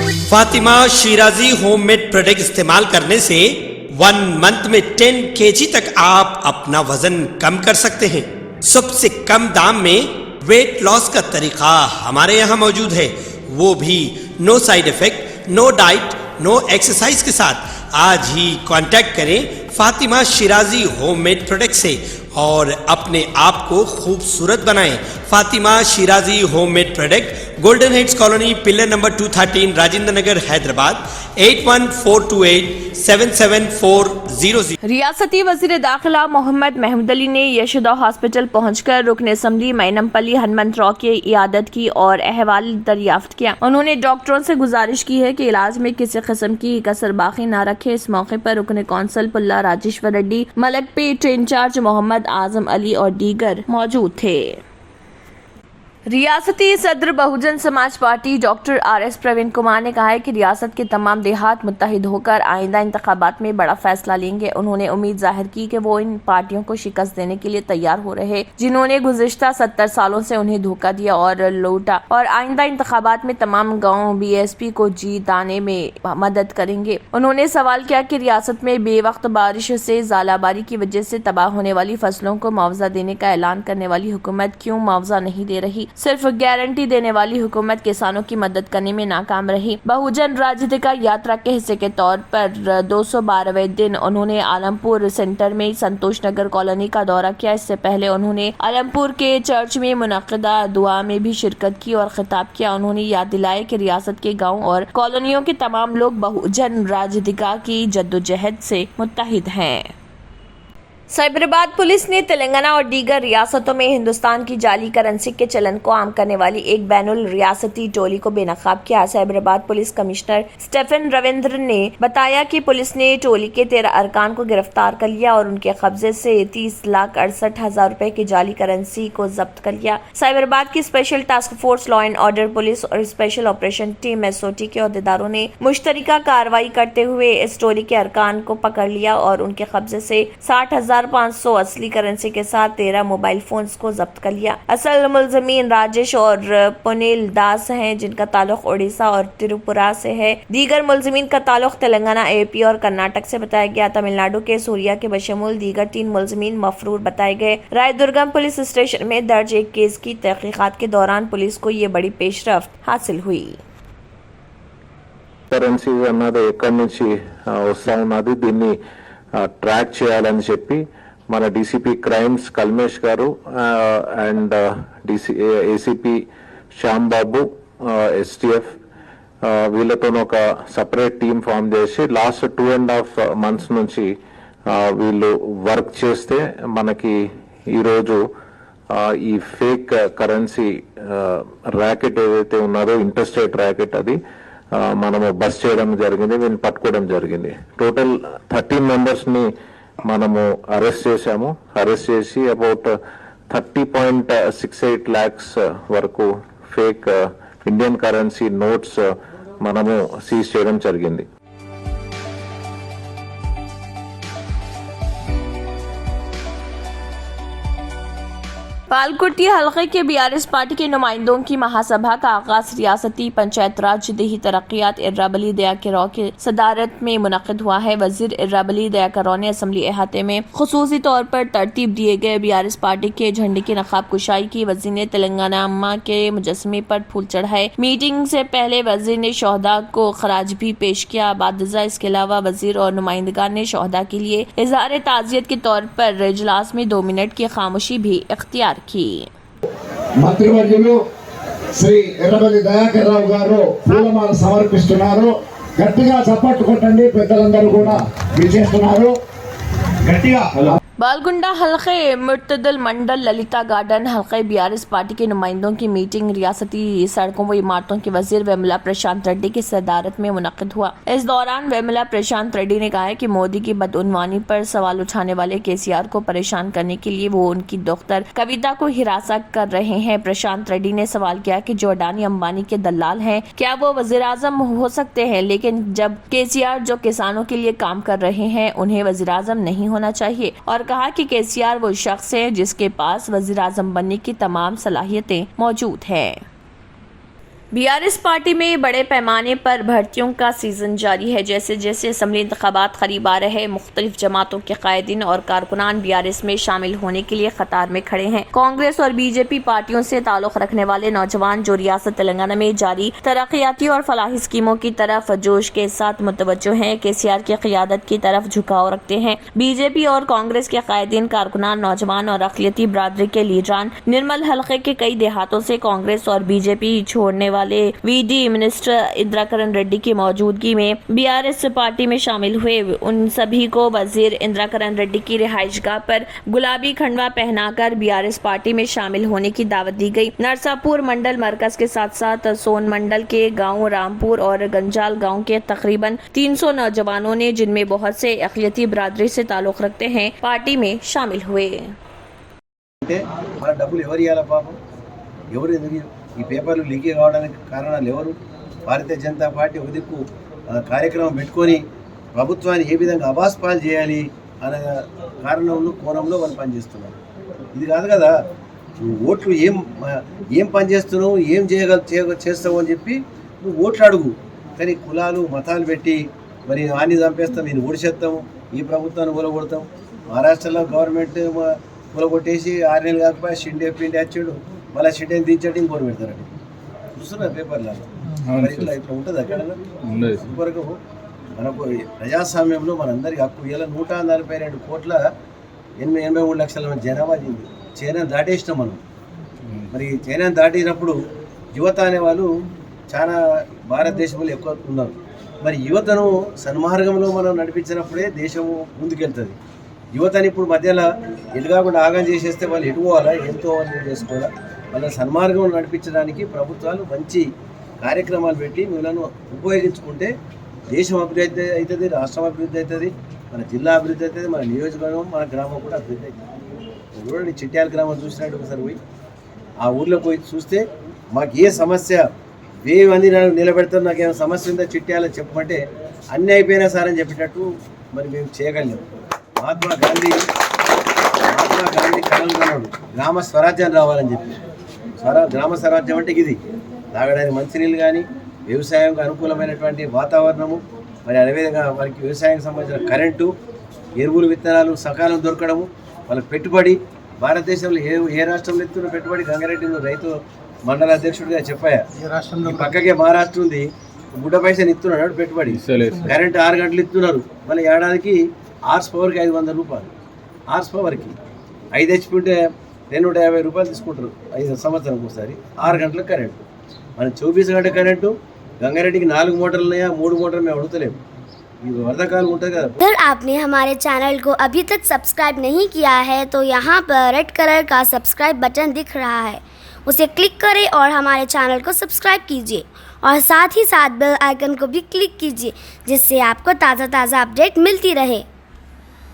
Fatima Shirazi homemade product इस्तेमाल करने से 1 मंथ में 10 kg तक आप अपना वजन कम कर सकते हैं। सबसे कम दाम में वेट लॉस का तरीका हमारे यहाँ मौजूद है, वो भी no side effect, no diet, no exercise के साथ। आज ही कांटेक्ट करें फातिमा शिराजी होममेड प्रोडक्ट से और अपने आप को खूबसूरत बनाएं। Fatima Shirazi homemade product, golden heads colony, pillar number 213, Rajendra Nagar, Hyderabad 8142877400। रियासती वजीर दाखिला मोहम्मद महमूद अली ने यशोदा हॉस्पिटल पहुंचकर रुकन असम्बली मैनमपल्ली हनुमंतराव की इयादत की और अहवाल दरियाफ्त किया। उन्होंने डॉक्टरों से गुजारिश की है कि इलाज में किसी किस्म की कसर बाकी न रखे। इस मौके पर रुकन कौंसल पुल्ला राजेश्वर रेड्डी, मलकपेट इंचार्ज मोहम्मद आजम अली और दीगर मौजूद थे। रियासती सदर Bahujan Samaj party doctor RS Praveen Kumar ने कहा है कि रियासत के तमाम देहात मुत्तहिद होकर आइंदा इंतखाबात में बड़ा फैसला लेंगे। उन्होंने उम्मीद जाहिर की कि वो इन पार्टियों को शिकस्त देने के लिए तैयार हो रहे जिन्होंने गुज़िश्ता 70 सालों से उन्हें धोखा दिया और लूटा, और आइंदा इंतखाबात में तमाम गाँव BSP को जीताने में मदद करेंगे। उन्होंने सवाल किया कि रियासत में बेवक्त बारिश से ज़ालाबारी की वजह से तबाह होने वाली फसलों को मुआवजा देने का ऐलान करने वाली हुकूमत क्यों मुआवजा नहीं दे रही। सिर्फ गारंटी देने वाली हुकूमत किसानों की मदद करने में नाकाम रही। बहुजन राजनीतिका यात्रा के हिस्से के तौर पर 212वें दिन उन्होंने आलमपुर सेंटर में संतोष नगर कॉलोनी का दौरा किया। इससे पहले उन्होंने आलमपुर के चर्च में मुनक्किदा दुआ में भी शिरकत की और खिताब किया। उन्होंने याद दिलाया कि रियासत के गाँव और कॉलोनियों के तमाम लोग बहुजन राजनीतिका की जद्दोजहद से मुत्तहिद हैं। साइबराबाद पुलिस ने तेलंगाना और दीगर रियासतों में हिंदुस्तान की जाली करेंसी के चलन को आम करने वाली एक बैनुल रियासती टोली को बेनकाब किया। Cyberabad police commissioner Stephen Ravindra ने बताया कि पुलिस ने टोली के 13 अरकान को गिरफ्तार कर लिया और उनके कब्जे से 30,68,000 रुपए की जाली करेंसी को जब्त कर लिया। साइबराबाद की special task force, law and order police और स्पेशल ऑपरेशन टीम SOT के अहदेदारों ने मुश्तरका कार्रवाई करते हुए इस टोली के अरकान को पकड़ लिया और उनके कब्जे से 60,500 असली करेंसी के साथ 13 मोबाइल फोन्स को जब्त कर लिया। असल मुलजमीन राजेश और पुनील दास हैं, जिनका ताल्लुक उड़ीसा और त्रिपुरा से है। दीगर मुलजमीन का ताल्लुक तेलंगाना, AP और कर्नाटक से बताया गया। तमिलनाडु के सूर्या के बशमूल दीगर 3 मुलजमीन मफरूर बताए गए। रायदुर्गम पुलिस स्टेशन में दर्ज एक केस की तहकीकात के दौरान पुलिस को ये बड़ी पेशरफ्त हासिल हुई। కరెన్సీ అన్నది ఎక్కడి నుంచి వస్తా ఉన్నది, దీన్ని ట్రాక్ చేయాలని చెప్పి మన DCP క్రైమ్స్ కల్మేష్ గారు and ACP Shyam Babu STF వీళ్ళతో ఒక సపరేట్ టీం ఫామ్ చేసి లాస్ట్ 2.5 months నుంచి వీళ్ళు వర్క్ చేస్తే మనకి ఈరోజు ఈ ఫేక్ కరెన్సీ ర్యాకెట్ ఏదైతే ఉన్నదో ఇంటర్స్టేట్ ర్యాకెట్ అది మనము బస్ చేయడం జరిగింది, వీళ్ళని పట్టుకోవడం జరిగింది. టోటల్ 13 members ని మనము అరెస్ట్ చేశాము. అరెస్ట్ చేసి అబౌట్ 30.68 lakhs వరకు ఫేక్ ఇండియన్ కరెన్సీ నోట్స్ మనము సీజ్ చేయడం జరిగింది. पालकुटी हल्के के BRS पार्टी के नुमाइंदों की महासभा का आगाज रियासती पंचायत राज देही तरक्यात इर्राबली दयाकराव की सदारत में मुनक्किद हुआ है। वजीर इर्राबली दयाकराव ने असम्बली अहाते में खुसूसी तौर पर तरतीब दिए गए BRS पार्टी के झंडे की नकाब कुशाई की। वजीर ने तेलंगाना अम्मा के मुजस्समे पर फूल चढ़ाए। मीटिंग से पहले वजीर ने शोहदा को खराज भी पेश किया। बादजा इसके अलावा वजीर और नुमाइंदगान ने शोहदा के लिए इजहार ताज़ियत के तौर पर इजलास में 2 मिनट की खामोशी भी इख्तियार की। మంత్రివర్యులు శ్రీ ఎర్రబెల్లి దయాకర్ రావు గారు పూలమాల సమర్పిస్తున్నారు. గట్టిగా చప్పట్లు కొట్టండి, పెద్దలందరూ కూడా విచ్చేస్తున్నారు. గట్టిగా बालगुंडा हल्के मुर्तदल मंडल ललिता गार्डन हल्के BRS पार्टी के नुमाइंदों की मीटिंग रियासती सड़कों व इमारतों के वजीर वेमुला प्रशांत रेड्डी की सदारत में मुनक्किद हुआ। इस दौरान वेमुला प्रशांत रेड्डी ने कहा कि मोदी की बदउनवानी पर सवाल उठाने वाले KCR को परेशान करने के लिए वो उनकी दख्तर कविता को हिरासत कर रहे हैं। प्रशांत रेड्डी ने सवाल किया कि जो अडानी अंबानी के दलाल हैं, क्या वो वजीर आजम हो सकते हैं? लेकिन जब KCR जो किसानों के लिए काम कर रहे हैं, उन्हें वजीर आजम नहीं होना चाहिए। और कहा कि KCR वो शख्स है जिसके पास वजीर आजम बनने की तमाम सलाहियतें मौजूद हैं। बीआरएस पार्टी में बड़े पैमाने पर भर्तियों का सीजन जारी है। जैसे जैसे असम्बली इंतखाबात करीब आ रहे, मुख्तलिफ जमातों के कायदीन और कारकुनान बीआरएस में शामिल होने के लिए कतार में खड़े हैं। कांग्रेस और बीजेपी पार्टियों से ताल्लुक रखने वाले नौजवान जो रियासत तेलंगाना में जारी तरक्याती और फलाही स्कीमों की तरफ जोश के साथ मुतवज्जो हैं, केसीआर की क़ियादत की तरफ झुकाव रखते हैं। बीजेपी और कांग्रेस के कायदीन, कारकुनान, नौजवान और अक़लियती बरादरी के लीडरान निर्मल हल्के के कई देहातों से कांग्रेस और बीजेपी छोड़ने वाले वीडी मिनिस्टर इंदिराकरण रेड्डी की मौजूदगी में बीआरएस पार्टी में शामिल हुए। उन सभी को वजीर इंदिराकरण रेड्डी की रिहाइशगाह पर गुलाबी खंडवा पहनाकर बीआरएस पार्टी में शामिल होने की दावत दी गई। नरसापुर मंडल मरकज के साथ साथ सोन मंडल के गांव रामपुर और गंजाल गांव के तकरीबन 300 नौजवानों ने, जिनमें बहुत से अक़लियती बरादरी से ताल्लुक रखते हैं, पार्टी में शामिल हुए। ఈ పేపర్లు లీక్ కావడానికి కారణాలు ఎవరు? భారతీయ జనతా పార్టీ ఒక దిక్కు కార్యక్రమం పెట్టుకొని ప్రభుత్వాన్ని ఏ విధంగా అబాస్పాలు చేయాలి అనే కారణంలో కోణంలో వాళ్ళు పనిచేస్తున్నారు. ఇది కాదు కదా, నువ్వు ఓట్లు ఏం పని చేస్తున్నావు, ఏం చేస్తావు అని చెప్పి నువ్వు ఓట్లు అడుగు. కానీ కులాలు మతాలు పెట్టి మరి ఆన్ని చంపేస్తాం, నేను ఓడిచేస్తాము, ఈ ప్రభుత్వాన్ని కూలగొడతాం. మహారాష్ట్రలో గవర్నమెంట్ కూలగొట్టేసి 6 నెలలు కాకపోయి షిండే పిండి వచ్చాడు, మళ్ళీ షిండేని దించండి ఇంకోటి పెడతారండి. చూస్తున్నారు పేపర్లో. మరి ఇట్లా ఉంటుంది అక్కడ వరకు. మనకు ప్రజాస్వామ్యంలో మనందరికీ హక్కు. ఇలా 142 కోట్ల 83 లక్షల మంది జనాభా చైనా దాటేసినాం మనం. మరి చైనా దాటినప్పుడు యువత అనేవాళ్ళు చాలా భారతదేశంలో ఎక్కువ ఉన్నారు. మరి యువతను సన్మార్గంలో మనం నడిపించినప్పుడే దేశము ముందుకెళ్తుంది. యువతని ఇప్పుడు మధ్యలో ఎటు కాకుండా ఆగం చేసేస్తే వాళ్ళు ఎటు పోవాలా, ఎంతో చేసుకోవాలా. వాళ్ళ సన్మార్గం నడిపించడానికి ప్రభుత్వాలు మంచి కార్యక్రమాలు పెట్టి వీళ్ళను ఉపయోగించుకుంటే దేశం అభివృద్ధి అవుతుంది, రాష్ట్రం అభివృద్ధి అవుతుంది, మన జిల్లా అభివృద్ధి అవుతుంది, మన నియోజకవర్గం, మన గ్రామం కూడా అభివృద్ధి అవుతుంది. చూడండి, చిట్యాల గ్రామం చూసినట్టు ఒకసారి పోయి ఆ ఊర్లో పోయి చూస్తే మాకు ఏ సమస్య 1000 మంది నిలబెడతారు, నాకు ఏమైనా సమస్య ఉందో చిట్యాల చెప్పమంటే అన్నీ అయిపోయినా సార్ అని చెప్పేటట్టు మరి మేము చేయగలిగాం. మహాత్మా గాంధీ కలలు గ్రామ స్వరాజ్యం రావాలని చెప్పి. గ్రామ స్వరాజ్యం అంటే ఇది తాగడానికి మంచినీళ్ళు కానీ, వ్యవసాయంకు అనుకూలమైనటువంటి వాతావరణము, మరి అదేవిధంగా వారికి వ్యవసాయానికి సంబంధించిన కరెంటు, ఎరువులు, విత్తనాలు సకాలం దొరకడము, వాళ్ళకి పెట్టుబడి. భారతదేశంలో ఏ రాష్ట్రంలో ఎత్తున్న పెట్టుబడి? గంగారెడ్డి రైతు మండల అధ్యక్షుడిగా చెప్పాయా. పక్కకే మహారాష్ట్ర ఉంది, గుడ్డ పైసలు ఇస్తున్నాడు పెట్టుబడి. కరెంటు 6 గంటలు ఇస్తున్నారు. మళ్ళీ ఏడాదికి హార్స్ పవర్కి 500 రూపాయలు. హార్స్ పవర్కి 5 HP ఉంటే 250 రూపాయలు తీసుకుంటారు 5 సంవత్సరానికి ఒకసారి. 6 గంటలకు కరెంటు. మనం 24 గంటల కరెంటు. గంగారెడ్డికి 4 మోటార్లు ఉన్నాయా, 3 మోటార్లు మేము అడుగుతలేము. वर्धाकाल ఉంటుంది కదా. अगर आपने हमारे चैनल को अभी तक सब्सक्राइब नहीं किया है तो यहाँ पर रेड कलर का सब्सक्राइब बटन दिख रहा है, उसे क्लिक करें और हमारे चैनल को सब्सक्राइब कीजिए और साथ ही साथ बेल आइकन को भी क्लिक कीजिए, जिससे आपको ताज़ा अपडेट मिलती रहे.